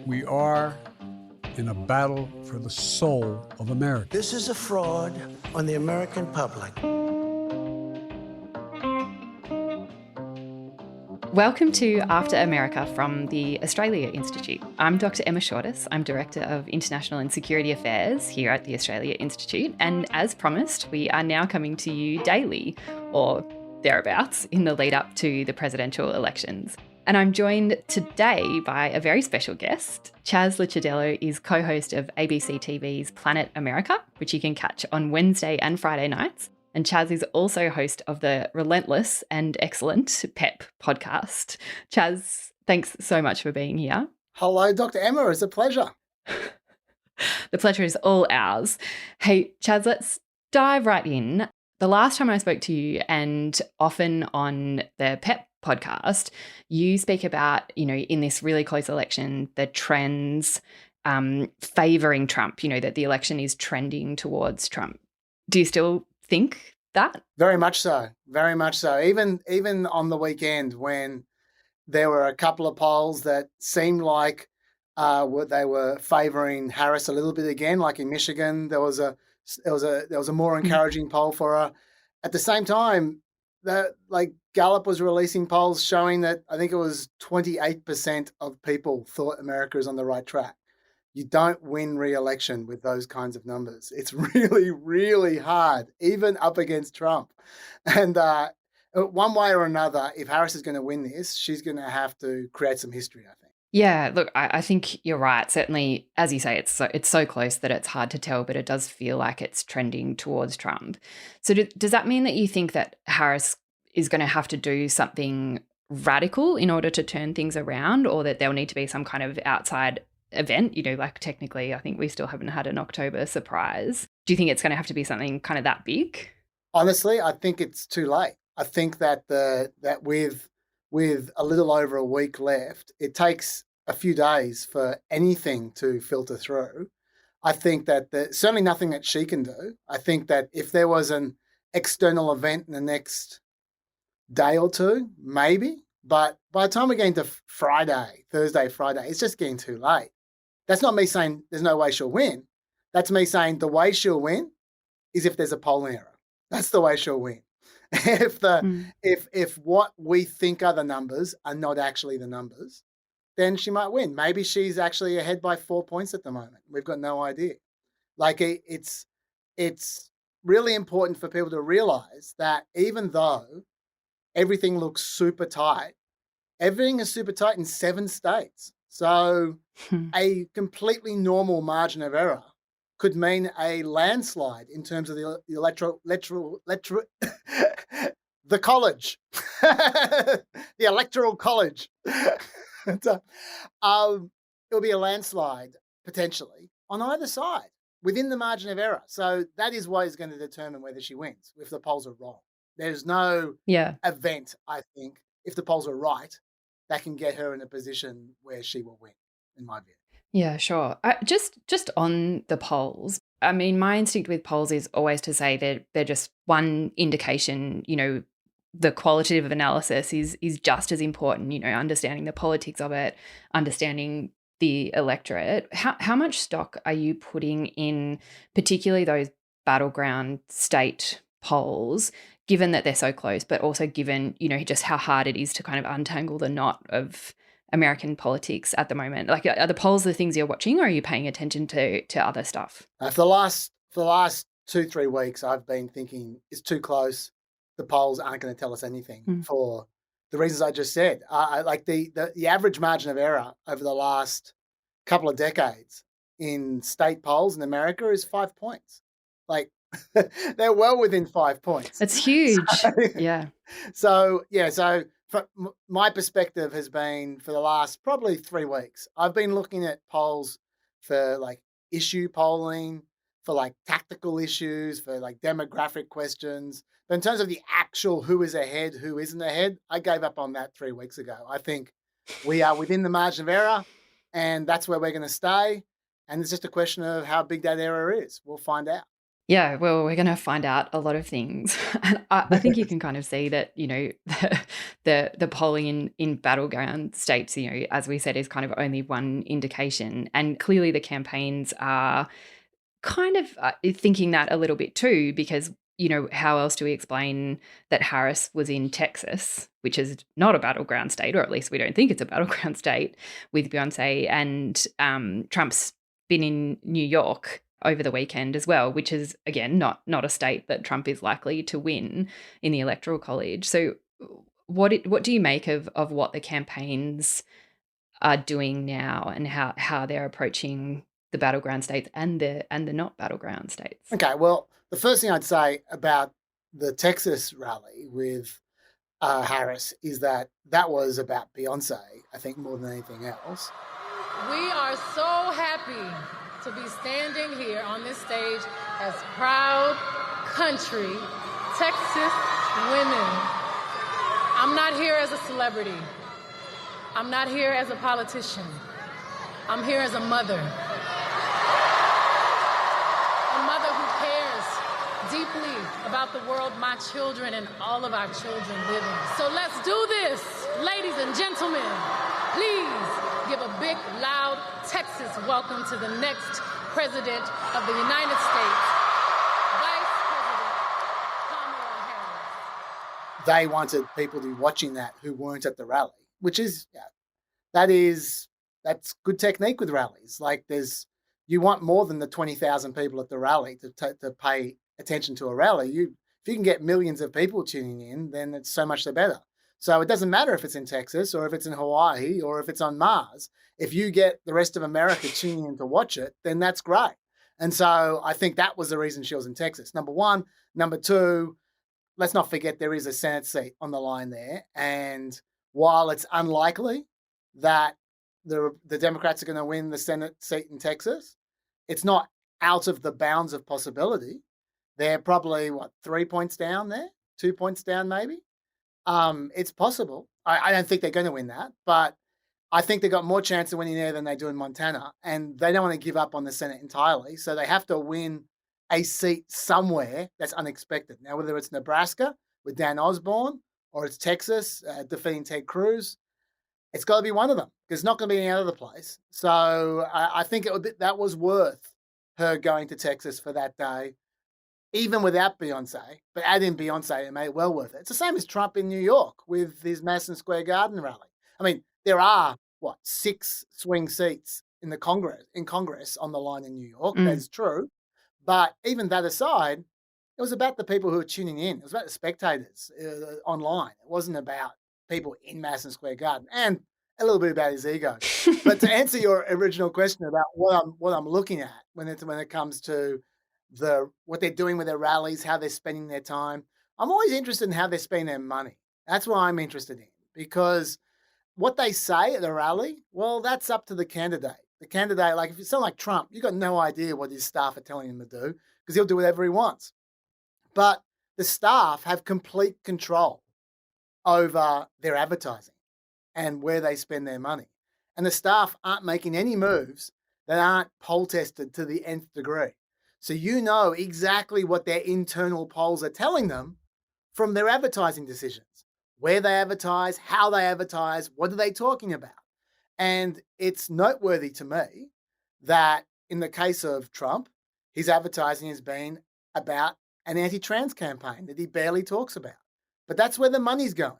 We are in a battle for the soul of America. This is a fraud on the American public. Welcome to After America from the Australia Institute. I'm Dr Emma Shortis. I'm Director of International and Security Affairs here at the Australia Institute. And as promised, we are now coming to you daily, or thereabouts, in the lead up to the presidential elections. And I'm joined today by a very special guest. Chaz Licciardello is co-host of ABC TV's Planet America, which you can catch on Wednesday and Friday nights. And Chaz is also host of the relentless and excellent PEP podcast. Chaz, thanks so much for being here. Hello, Dr. Emma. It's a pleasure. The pleasure is all ours. Hey, Chaz, let's dive right in. The last time I spoke to you, and often on the PEP podcast, you speak about, in this really close election, the trends favouring Trump, that the election is trending towards Trump. Do you still think that? Very much so. Very much so. Even on the weekend when there were a couple of polls that seemed like they were favouring Harris a little bit again, like in Michigan, there was a more encouraging poll for her. At the same time, Gallup was releasing polls showing that I think it was 28% of people thought America is on the right track. You don't win re-election with those kinds of numbers. It's really, really hard, even up against Trump. And one way or another, if Harris is going to win this, she's going to have to create some history, I think. Yeah, look, I think you're right. Certainly, as you say, it's so close that it's hard to tell, but it does feel like it's trending towards Trump. So does that mean that you think that Harris is going to have to do something radical in order to turn things around, or that there'll need to be some kind of outside event? Technically, I think we still haven't had an October surprise. Do you think it's going to have to be something kind of that big? Honestly, I think it's too late. I think that that with a little over a week left, it takes a few days for anything to filter through. I think that there's certainly nothing that she can do. I think that if there was an external event in the next day or two, maybe. But by the time we're getting to Thursday, Friday, it's just getting too late. That's not me saying there's no way she'll win. That's me saying the way she'll win is if there's a polling error. That's the way she'll win. If what we think are the numbers are not actually the numbers, then she might win. Maybe she's actually ahead by 4 points at the moment. We've got no idea. It's really important for people to realize that even though everything looks super tight, everything is super tight in 7 states. So a completely normal margin of error could mean a landslide in terms of the the college, the electoral college. It'll be a landslide potentially on either side within the margin of error. So that is what is going to determine whether she wins if the polls are wrong. There's no event, I think, if the polls are right, that can get her in a position where she will win, in my view. Yeah, sure. Just on the polls, I mean, my instinct with polls is always to say that they're just one indication. The qualitative analysis is just as important, understanding the politics of it, understanding the electorate. How much stock are you putting in particularly those battleground state polls, given that they're so close, but also given, just how hard it is to kind of untangle the knot of American politics at the moment? Are the polls the things you're watching, or are you paying attention to other stuff? For the last 2-3 weeks, I've been thinking it's too close. The polls aren't going to tell us anything for the reasons I just said. The average margin of error over the last couple of decades in state polls in America is 5 points. They're well within 5 points. It's huge. Yeah. So from my perspective has been for the last probably 3 weeks, I've been looking at polls for issue polling, for tactical issues, for demographic questions. But in terms of the actual who is ahead, who isn't ahead, I gave up on that 3 weeks ago. I think we are within the margin of error, and that's where we're going to stay. And it's just a question of how big that error is. We'll find out. Yeah, well, we're going to find out a lot of things. And I think you can kind of see that, the polling in battleground states, as we said, is kind of only one indication. And clearly the campaigns are kind of thinking that a little bit too, because, how else do we explain that Harris was in Texas, which is not a battleground state, or at least we don't think it's a battleground state, with Beyonce, and Trump's been in New York over the weekend as well, which is, again, not a state that Trump is likely to win in the Electoral College. So what do you make of what the campaigns are doing now, and how they're approaching the battleground states and the not battleground states? Okay, well, the first thing I'd say about the Texas rally with Harris is that was about Beyonce, I think, more than anything else. We are so happy to be standing here on this stage as proud country Texas women. I'm not here as a celebrity. I'm not here as a politician. I'm here as a mother. A mother who cares deeply about the world my children and all of our children live in. So let's do this, ladies and gentlemen. Please give a big, loud Texas welcome to the next President of the United States, Vice President Kamala Harris. They wanted people to be watching that who weren't at the rally, which is, that's good technique with rallies. Like you want more than the 20,000 people at the rally to pay attention to a rally. If you can get millions of people tuning in, then it's so much the better. So it doesn't matter if it's in Texas or if it's in Hawaii or if it's on Mars. If you get the rest of America tuning in to watch it, then that's great. And so I think that was the reason she was in Texas, number one. Number two, let's not forget there is a Senate seat on the line there. And while it's unlikely that the Democrats are going to win the Senate seat in Texas, it's not out of the bounds of possibility. They're probably, 3 points down there? 2 points down maybe? It's possible. I don't think they're going to win that, but I think they've got more chance of winning there than they do in Montana, and they don't want to give up on the Senate entirely, so they have to win a seat somewhere that's unexpected. Now, whether it's Nebraska with Dan Osborne or it's Texas defeating Ted Cruz, it's got to be one of them because it's not going to be any other place. So I think that was worth her going to Texas for that day, even without Beyonce. But add in Beyonce, it made it well worth it. It's the same as Trump in New York with his Madison Square Garden rally. I mean, there are 6 swing seats in Congress on the line in New York. Mm. That's true. But even that aside, it was about the people who were tuning in. It was about the spectators online. It wasn't about people in Madison Square Garden, and a little bit about his ego. But to answer your original question about what I'm looking at when it comes to what they're doing with their rallies, how they're spending their time, I'm always interested in how they're spending their money. That's what I'm interested in, because what they say at the rally, well, that's up to the candidate. The candidate, like if you sound like Trump, you've got no idea what his staff are telling him to do because he'll do whatever he wants. But the staff have complete control over their advertising and where they spend their money. And the staff aren't making any moves that aren't poll tested to the nth degree. So you know exactly what their internal polls are telling them from their advertising decisions. Where they advertise, how they advertise, what are they talking about? And it's noteworthy to me that in the case of Trump, his advertising has been about an anti-trans campaign that he barely talks about. But that's where the money's going.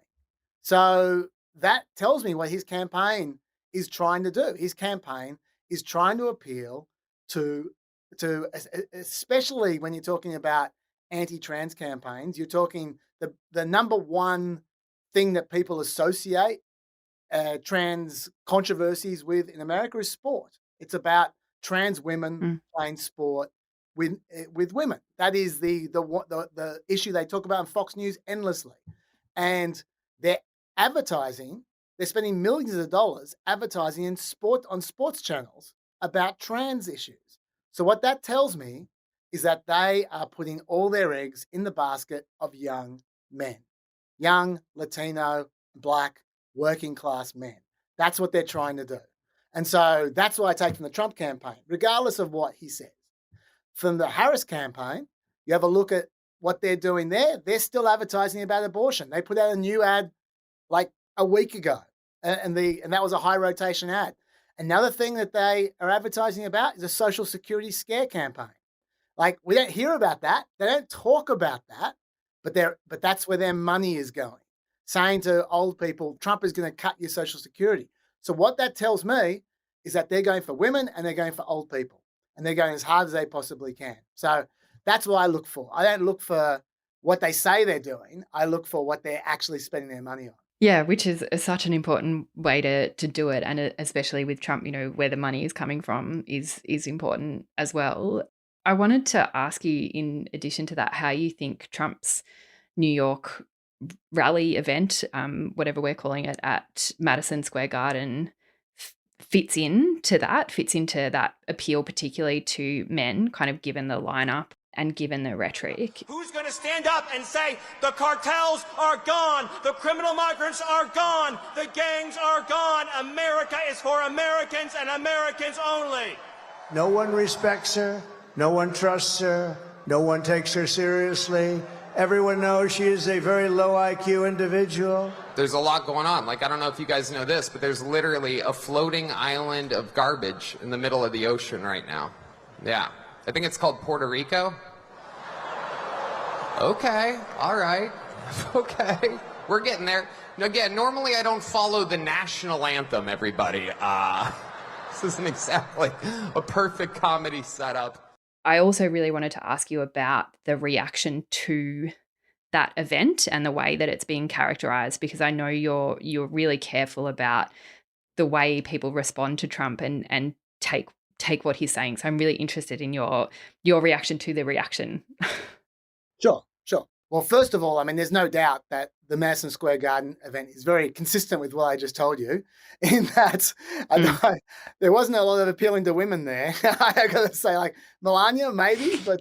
So that tells me what his campaign is trying to do. His campaign is trying to appeal to especially when you're talking about anti-trans campaigns, you're talking the number one thing that people associate trans controversies with in America is sport. It's about trans women playing sport with women. That is the issue they talk about on Fox News endlessly. And they're advertising, they're spending millions of dollars advertising on sports channels about trans issues. So what that tells me is that they are putting all their eggs in the basket of young men, young Latino, Black, working class men. That's what they're trying to do. And so that's what I take from the Trump campaign, regardless of what he says. From the Harris campaign, You have a look at what they're doing there. They're still advertising about abortion. They put out a new ad like a week ago, and that was a high rotation ad. Another thing that they are advertising about is a Social Security scare campaign. Like, we don't hear about that. They don't talk about that, but that's where their money is going. Saying to old people, Trump is going to cut your Social Security. So what that tells me is that they're going for women and they're going for old people, and they're going as hard as they possibly can. So that's what I look for. I don't look for what they say they're doing. I look for what they're actually spending their money on. Yeah, which is such an important way to do it. And especially with Trump, where the money is coming from is important as well. I wanted to ask you, in addition to that, how you think Trump's New York rally event, whatever we're calling it, at Madison Square Garden fits into that appeal, particularly to men, kind of given the lineup and given the rhetoric. Who's going to stand up and say the cartels are gone, the criminal migrants are gone, the gangs are gone, America is for Americans and Americans only? No one respects her. No one trusts her. No one takes her seriously. Everyone knows she is a very low IQ individual. There's a lot going on. Like, I don't know if you guys know this, but there's literally a floating island of garbage in the middle of the ocean right now. Yeah. I think it's called Puerto Rico. Okay. All right. Okay. We're getting there. Now, again, normally I don't follow the national anthem, everybody. This isn't exactly a perfect comedy setup. I also really wanted to ask you about the reaction to that event and the way that it's being characterized, because I know you're really careful about the way people respond to Trump and take what he's saying. So I'm really interested in your reaction to the reaction. Sure. Well, first of all, I mean, there's no doubt that the Madison Square Garden event is very consistent with what I just told you, in that there wasn't a lot of appealing to women there. I got to say, like, Melania, maybe, but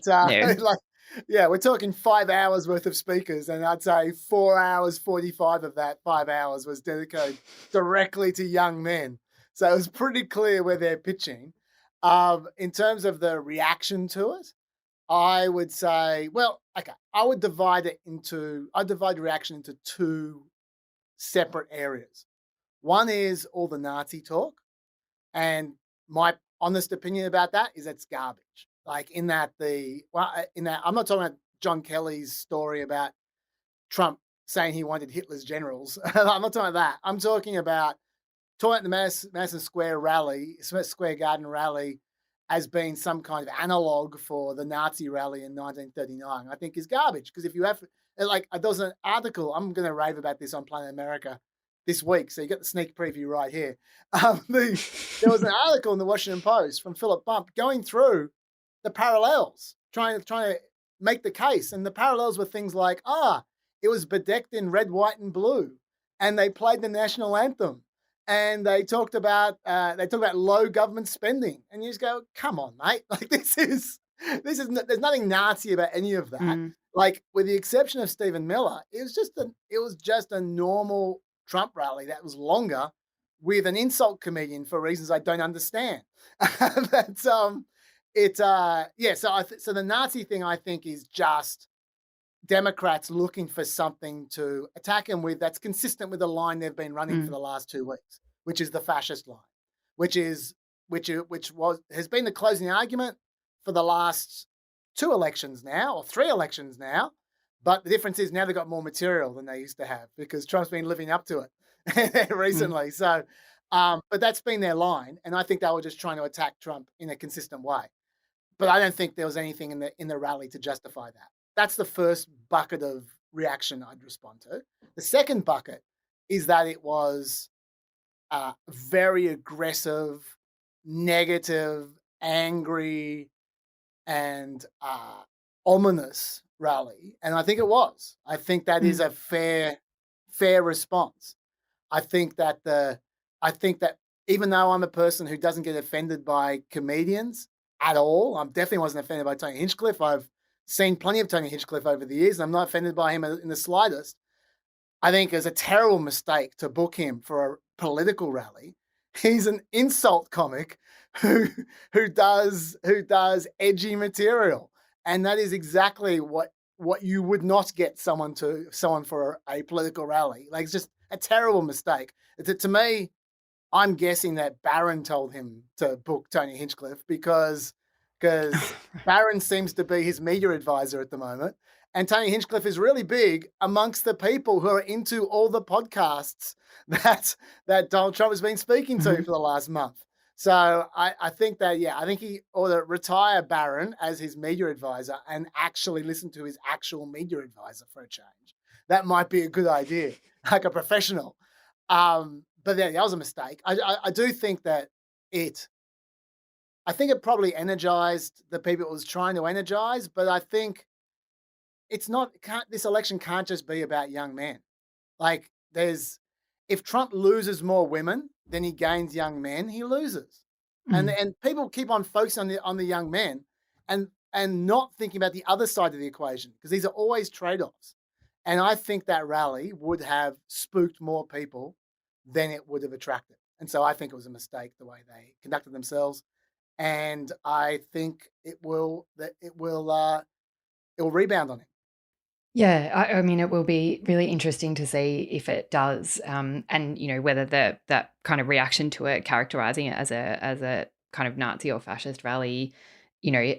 we're talking 5 hours worth of speakers, and I'd say 4 hours, 45 of that 5 hours was dedicated directly to young men. So it was pretty clear where they're pitching. In terms of the reaction to it, I would say, I'd divide the reaction into two separate areas. One is all the Nazi talk, and my honest opinion about that is it's garbage. Like, I'm not talking about John Kelly's story about Trump saying he wanted Hitler's generals. I'm not talking about that. I'm talking about the Madison Square Garden rally as being some kind of analog for the Nazi rally in 1939, I think is garbage. Because if you have, like, there was an article, I'm going to rave about this on Planet America this week, so you get the sneak preview right here. There was an article in the Washington Post from Philip Bump going through the parallels, trying to make the case. And the parallels were things like, it was bedecked in red, white, and blue, and they played the national anthem. And they talked about low government spending, and you just go, come on, mate! Like, there's nothing Nazi about any of that. Like, with the exception of Stephen Miller, it was just a normal Trump rally that was longer, with an insult comedian for reasons I don't understand. So the Nazi thing, I think, is just Democrats looking for something to attack him with that's consistent with the line they've been running for the last 2 weeks, which is the fascist line, which has been the closing argument for the last 2 elections now, or 3 elections now. But the difference is now they've got more material than they used to have, because Trump's been living up to it recently. So, but that's been their line, and I think they were just trying to attack Trump in a consistent way. But I don't think there was anything in the rally to justify that. That's the first bucket of reaction I'd respond to. The second bucket is that it was very aggressive, negative, angry, and ominous rally. And I think it was. I think that is a fair response. I think that even though I'm a person who doesn't get offended by comedians at all, I definitely wasn't offended by Tony Hinchcliffe. I've seen plenty of Tony Hinchcliffe over the years, and I'm not offended by him in the slightest. I think it's a terrible mistake to book him for a political rally. He's an insult comic who does edgy material. And that is exactly what you would not get someone for a political rally. Like, it's just a terrible mistake. To me, I'm guessing that Barron told him to book Tony Hinchcliffe because Barron seems to be his media advisor at the moment. And Tony Hinchcliffe is really big amongst the people who are into all the podcasts that Donald Trump has been speaking to for the last month. So I think that, I think he ought to retire Barron as his media advisor and actually listen to his actual media advisor for a change. That might be a good idea, like a professional. But that was a mistake. I do think that I think it probably energized the people it was trying to energize, but I think this election can't just be about young men. Like, if Trump loses more women than he gains young men, he loses. And people keep on focusing on the young men and not thinking about the other side of the equation, because these are always trade-offs. And I think that rally would have spooked more people than it would have attracted. And so I think it was a mistake the way they conducted themselves. And I think it will rebound on him. Yeah, I mean, it will be really interesting to see if it does, and whether that kind of reaction to it, characterizing it as a kind of Nazi or fascist rally,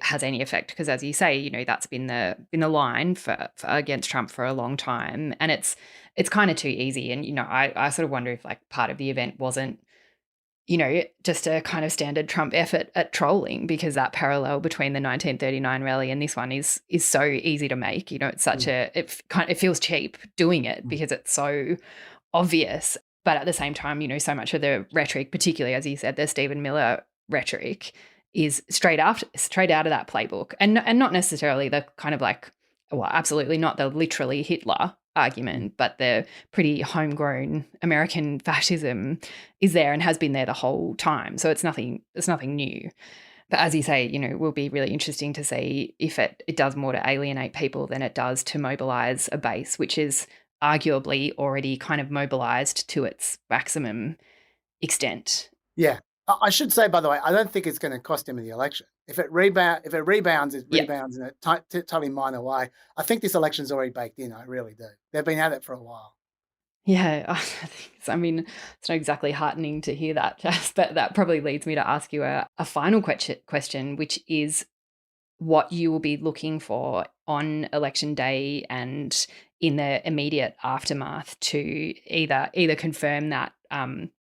has any effect. Because, as you say, that's been the line for against Trump for a long time, and it's kind of too easy. And I sort of wonder if, like, part of the event wasn't just a kind of standard Trump effort at trolling, because that parallel between the 1939 rally and this one is so easy to make. It's such it feels cheap doing it because it's so obvious. But at the same time, so much of the rhetoric, particularly, as you said, the Stephen Miller rhetoric, is straight out of that playbook, and not necessarily the kind of like, well, absolutely not the literally Hitler argument, but the pretty homegrown American fascism is there and has been there the whole time. So it's nothing new. But as you say, it will be really interesting to see if it does more to alienate people than it does to mobilize a base, which is arguably already kind of mobilized to its maximum extent. Yeah. I should say, by the way, I don't think it's going to cost him in the election. If it rebounds, it rebounds in a totally minor way. I think this election's already baked in. I really do. They've been at it for a while. Yeah, I mean, it's not exactly heartening to hear that, Jess, but that probably leads me to ask you a final question, which is what you will be looking for on election day and in the immediate aftermath to either confirm that,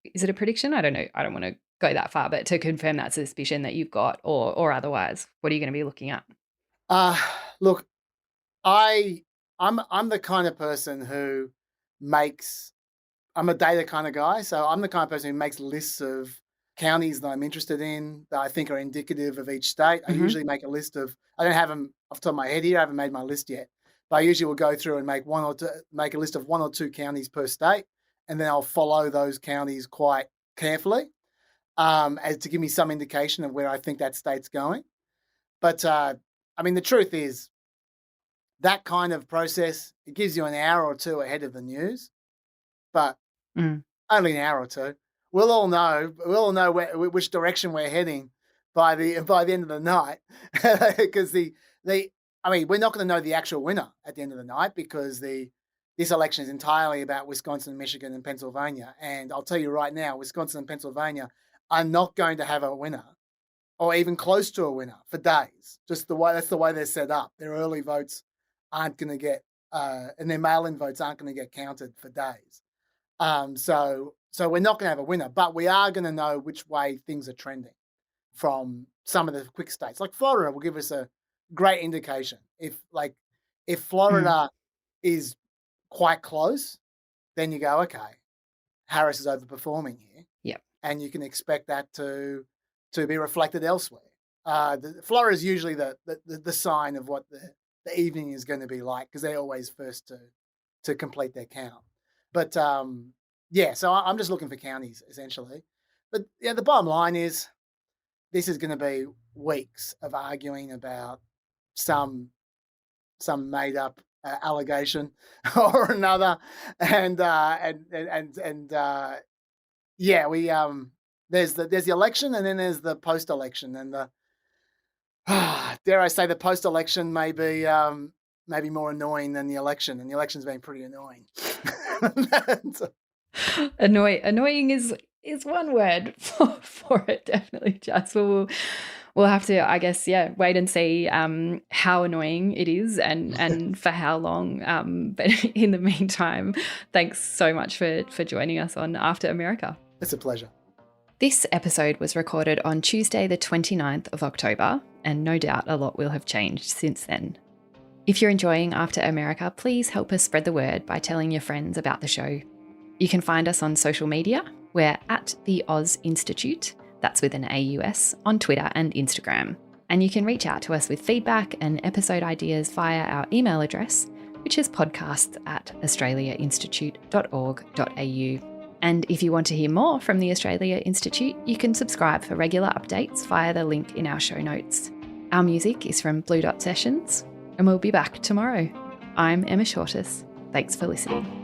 is it a prediction? I don't know. I don't want to go that far, but to confirm that suspicion that you've got, or otherwise, what are you going to be looking at? Look, I'm the kind of person who I'm a data kind of guy. So I'm the kind of person who makes lists of counties that I'm interested in that I think are indicative of each state. I usually make a list I don't have them off the top of my head here. I haven't made my list yet, but I usually will go through and make a list of 1 or 2 counties per state. And then I'll follow those counties quite carefully, as to give me some indication of where I think that state's going. But I mean, the truth is that kind of process, it gives you an hour or two ahead of the news, but only an hour or two. We'll all know which direction we're heading by the end of the night, because we're not going to know the actual winner at the end of the night, because this election is entirely about Wisconsin, Michigan, and Pennsylvania. And I'll tell you right now, Wisconsin and Pennsylvania are not going to have a winner, or even close to a winner, for days. That's the way they're set up. Their early votes aren't going to get, and their mail-in votes aren't going to get counted for days. So we're not going to have a winner, but we are going to know which way things are trending from some of the quick states. Like Florida will give us a great indication. If Florida is quite close, then you go, okay, Harris is overperforming here. Yep. And you can expect that to be reflected elsewhere. Florida is usually the sign of what the evening is going to be like, because they're always first to complete their count. But so I'm just looking for counties, essentially. But the bottom line is, this is going to be weeks of arguing about some made up allegation or another, and there's the election, and then there's the post election, and dare I say, the post-election may be maybe more annoying than the election, and the election's been pretty annoying. Annoying is one word for it, definitely, Jess. We'll have to, I guess, wait and see how annoying it is and for how long. But in the meantime, thanks so much for joining us on After America. It's a pleasure. This episode was recorded on Tuesday, the 29th of October, and no doubt a lot will have changed since then. If you're enjoying After America, please help us spread the word by telling your friends about the show. You can find us on social media. We're at the Oz Institute, that's with an AUS, on Twitter and Instagram. And you can reach out to us with feedback and episode ideas via our email address, which is podcasts@australiainstitute.org.au. And if you want to hear more from the Australia Institute, you can subscribe for regular updates via the link in our show notes. Our music is from Blue Dot Sessions, and we'll be back tomorrow. I'm Emma Shortis. Thanks for listening.